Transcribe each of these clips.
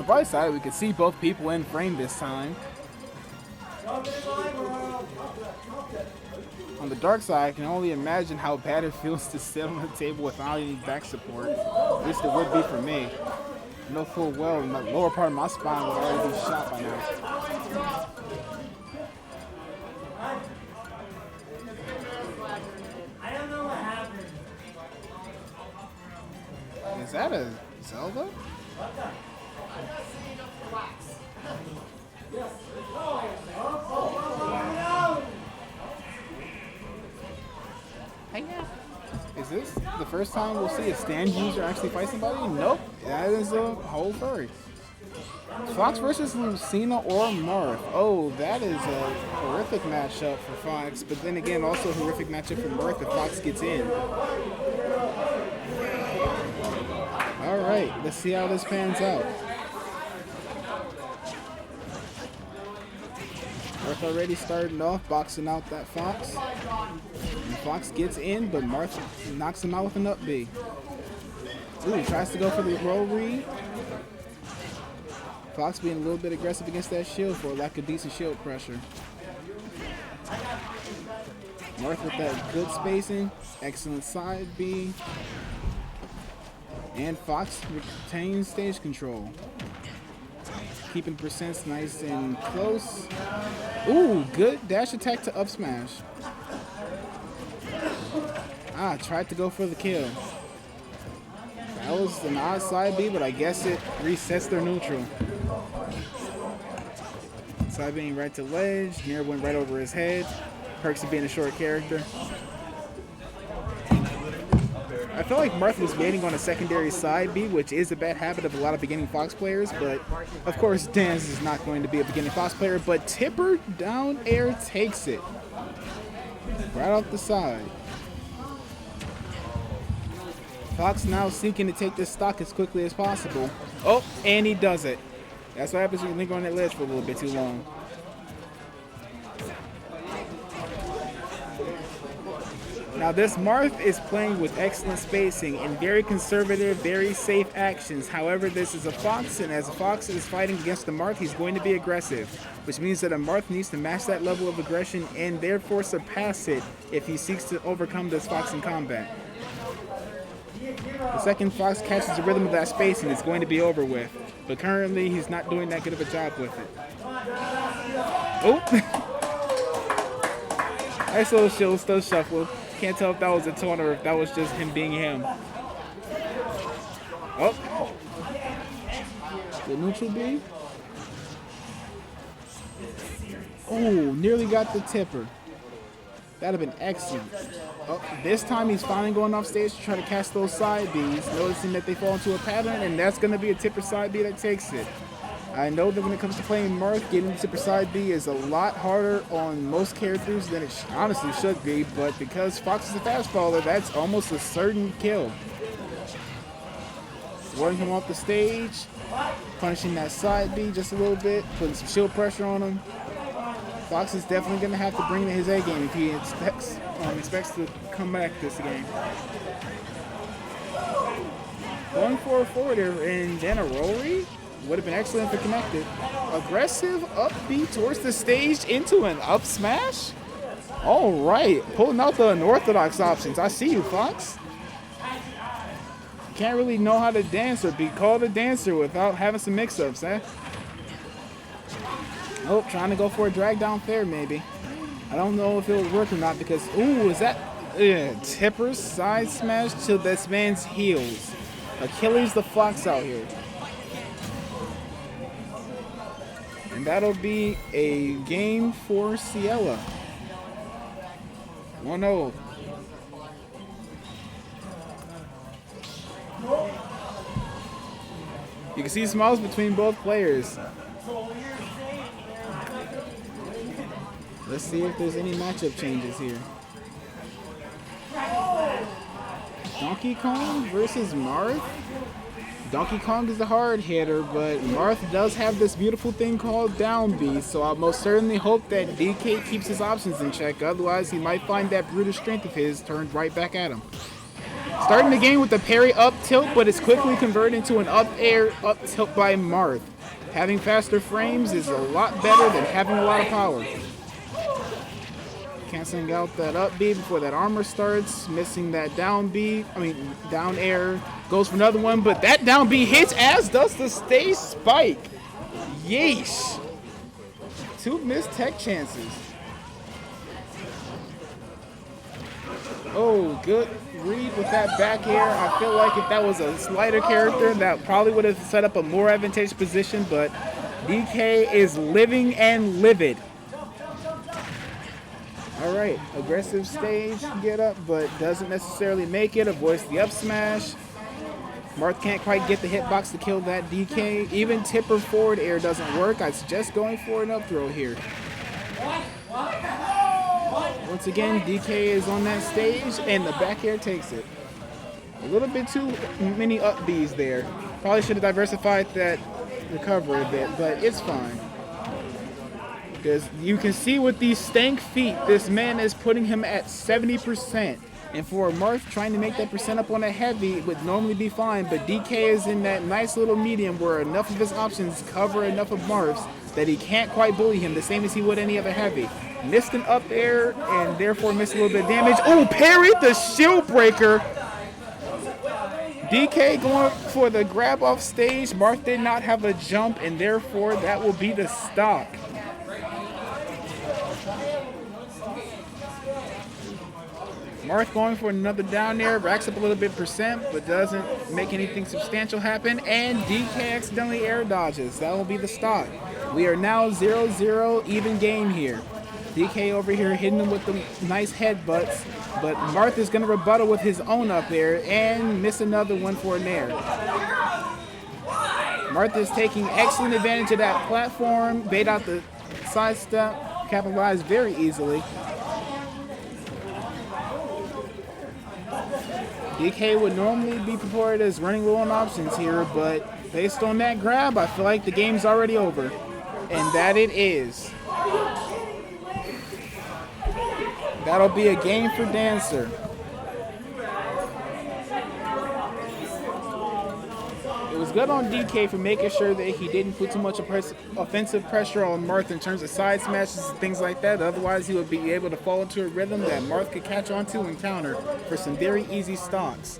bright side, we can see both people in frame this time. On the dark side, I can only imagine how bad it feels to sit on the table without any back support. At least it would be for me. I know full well the lower part of my spine would already be shot by now. Is that a Zelda? Is this the first time we'll see a stand user actually fight somebody? Nope, that is a whole furry. Fox versus Lucina or Marth. Oh, that is a horrific matchup for Fox, but then again, also a horrific matchup for Marth if Fox gets in. Alright, let's see how this pans out. Marth already starting off, boxing out that Fox. And Fox gets in, but Marth knocks him out with an up B. Ooh, he tries to go for the roll read. Fox being a little bit aggressive against that shield for lack of decent shield pressure. Marth with that good spacing, excellent side B. And Fox retains stage control. Keeping percents nice and close. Ooh, good dash attack to up smash. Ah, tried to go for the kill. That was an odd side B, but I guess it resets their neutral. Side being right to ledge. Near went right over his head. Perks of being a short character. I felt like Marth was waiting on a secondary side B, which is a bad habit of a lot of beginning Fox players, but of course Dance is not going to be a beginning Fox player, but Tipper down air takes it. Right off the side. Fox now seeking to take this stock as quickly as possible. Oh, and he does it. That's what happens when you linger on that ledge for a little bit too long. Now this Marth is playing with excellent spacing and very conservative, very safe actions. However, this is a Fox, and as a Fox is fighting against the Marth, he's going to be aggressive, which means that a Marth needs to match that level of aggression and therefore surpass it if he seeks to overcome this Fox in combat. The second Fox catches the rhythm of that spacing, it's going to be over with. But currently, he's not doing that good of a job with it. Oh! Nice little shield, still shuffle. Can't tell if that was a taunt or if that was just him being him. Oh. The neutral B. Oh, nearly got the tipper. That'd have been excellent. Oh, this time he's finally going off stage to try to catch those side Bs, noticing that they fall into a pattern, and that's going to be a tipper side B that takes it. I know that when it comes to playing Marth, getting the tipper side B is a lot harder on most characters than it honestly should be, but because Fox is a fast faller, that's almost a certain kill. Running him off the stage, punishing that side B just a little bit, putting some shield pressure on him. Fox is definitely going to have to bring his A game if he expects to come back this game. Going for a forwarder and then a roll read would have been excellent if it connected. Aggressive up B towards the stage into an up smash. All right, pulling out the unorthodox options. I see you, Fox. You can't really know how to dance or be called a dancer without having some mix-ups, eh? Oh, trying to go for a drag down fair, maybe. I don't know if it would work or not because, ooh, is that tipper side smash to this man's heels. Achilles the Fox out here. And that'll be a game for Ciela. 1-0. You can see smiles between both players. Let's see if there's any matchup changes here. Donkey Kong versus Marth. Donkey Kong is the hard hitter, but Marth does have this beautiful thing called down B, so I'll most certainly hope that DK keeps his options in check. Otherwise, he might find that brutish strength of his turned right back at him. Starting the game with the parry up tilt, but it's quickly converted into an up air up tilt by Marth. Having faster frames is a lot better than having a lot of power. Canceling out that up B before that armor starts. Missing that down B. Down air. Goes for another one, but that down B hits, as does the stage spike. Yeesh. 2 missed tech chances. Oh, good read with that back air. I feel like if that was a slider character, that probably would have set up a more advantageous position, but DK is living and livid. All right, aggressive stage get up, but doesn't necessarily make it. Avoids the up smash. Marth can't quite get the hitbox to kill that DK. Even tipper forward air doesn't work. I suggest going for an up throw here. Once again, DK is on that stage, and the back air takes it. A little bit too many up Bs there. Probably should have diversified that recovery a bit, but it's fine. Because you can see with these stank feet, this man is putting him at 70%. And for Marth, trying to make that percent up on a heavy would normally be fine, but DK is in that nice little medium where enough of his options cover enough of Marth's that he can't quite bully him the same as he would any other heavy. Missed an up air and therefore missed a little bit of damage. Oh, parried the shield breaker. DK going for the grab off stage. Marth did not have a jump, and therefore that will be the stock. Marth going for another down air, racks up a little bit percent, but doesn't make anything substantial happen, and DK accidentally air dodges. That will be the stock. We are now 0-0 even game here. DK over here hitting him with the nice headbutts, but Marth is going to rebuttal with his own up air and miss another one for an air. Marth is taking excellent advantage of that platform, bait out the side step, capitalized very easily. DK would normally be purported as running low on options here, but based on that grab, I feel like the game's already over. And that it is. That'll be a game for Dancer. It was good on DK for making sure that he didn't put too much offensive pressure on Marth in terms of side smashes and things like that. Otherwise, he would be able to fall into a rhythm that Marth could catch on to and counter for some very easy stocks.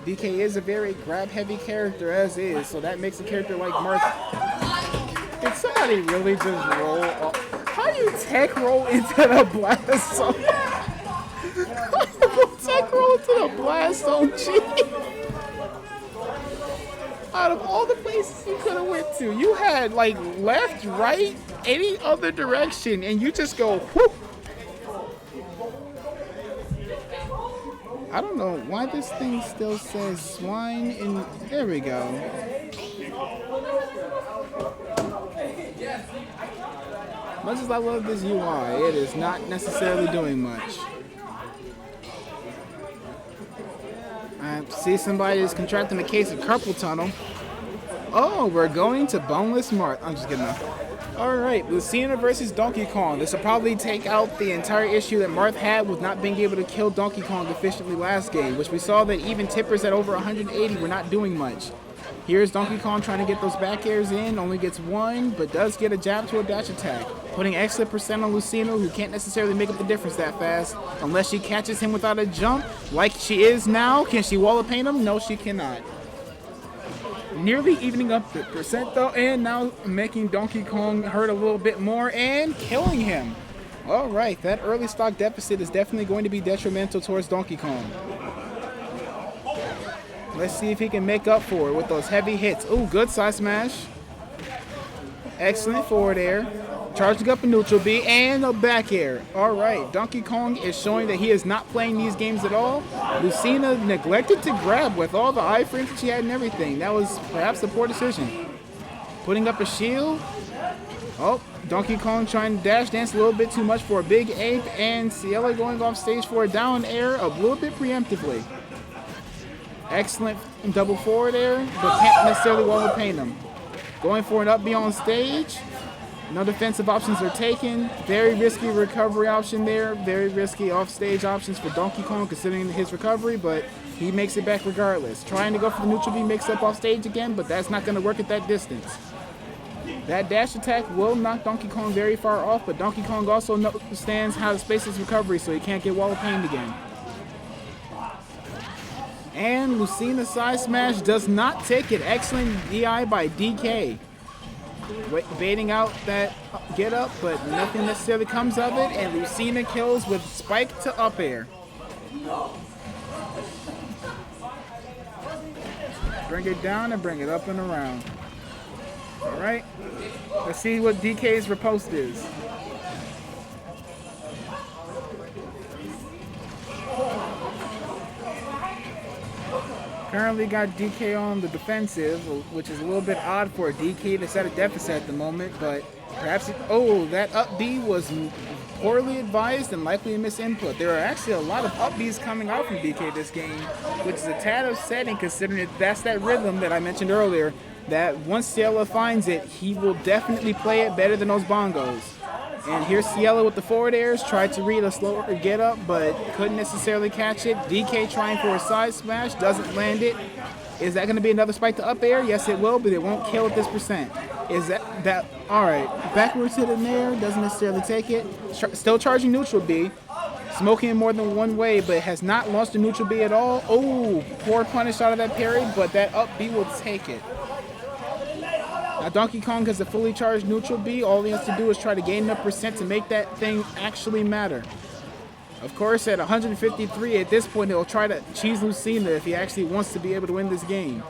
DK is a very grab-heavy character as is, so that makes a character like Marth. Did somebody really just roll off? How do you tech roll into the blast zone? How do you tech roll into the blast zone? Gee. Out of all the places you could have went to, you had like left, right, any other direction, and you just go whoop. I don't know why this thing still says swine in. There we go. Much as I love this UI, it is not necessarily doing much. I see somebody is contracting a case of carpal tunnel. Oh, we're going to boneless Marth. I'm just kidding. Alright, Lucina versus Donkey Kong. This will probably take out the entire issue that Marth had with not being able to kill Donkey Kong efficiently last game, which we saw that even tippers at over 180 were not doing much. Here's Donkey Kong trying to get those back airs in, only gets one, but does get a jab to a dash attack. Putting excellent percent on Lucina, who can't necessarily make up the difference that fast, unless she catches him without a jump, like she is now. Can she wall of paint him? No, she cannot. Nearly evening up the percent though, and now making Donkey Kong hurt a little bit more and killing him. Alright, that early stock deficit is definitely going to be detrimental towards Donkey Kong. Let's see if he can make up for it with those heavy hits. Ooh, good side smash. Excellent forward air. Charging up a neutral B and a back air. All right, Donkey Kong is showing that he is not playing these games at all. Lucina neglected to grab with all the iframes that she had and everything. That was perhaps a poor decision. Putting up a shield. Oh, Donkey Kong trying to dash dance a little bit too much for a big ape, and Ciela going off stage for a down air a little bit preemptively. Excellent double forward air, but can't necessarily wall of paint him. Going for an up B on stage. No defensive options are taken. Very risky recovery option there. Very risky off-stage options for Donkey Kong considering his recovery, but he makes it back regardless. Trying to go for the neutral B mix-up off stage again, but that's not going to work at that distance. That dash attack will knock Donkey Kong very far off, but Donkey Kong also understands how to space his recovery so he can't get Wall of Pain again. And Lucina side smash does not take it. Excellent DI by DK. Baiting out that get up, but nothing necessarily comes of it, and Lucina kills with spike to up air. Bring it down and bring it up and around. Alright, let's see what DK's riposte is. Currently got DK on the defensive, which is a little bit odd for a DK that's at a deficit at the moment, but perhaps that up B was poorly advised and likely a misinput. There are actually a lot of up Bs coming out from DK this game, which is a tad upsetting considering that's that rhythm that I mentioned earlier, that once Ciela finds it, he will definitely play it better than those bongos. And here's Ciela with the forward airs, tried to read a slower get up, but couldn't necessarily catch it. DK trying for a side smash, doesn't land it. Is that going to be another spike to up air? Yes, it will, but it won't kill at this percent. Is that all right? Backwards hit in there, doesn't necessarily take it. Still charging neutral B. Smoking in more than one way, but has not launched a neutral B at all. Oh, poor punish out of that parry, but that up B will take it. Now Donkey Kong has a fully charged neutral B. All he has to do is try to gain enough percent to make that thing actually matter. Of course, at 153 at this point, he'll try to cheese Lucina if he actually wants to be able to win this game.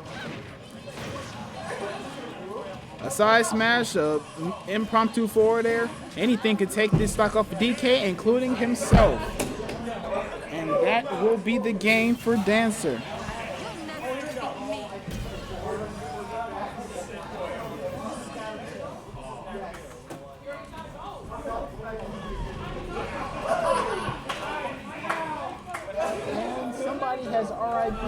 A side smash, a impromptu forward air. Anything could take this stock off of DK, including himself. And that will be the game for Dancer. Somebody has RIP.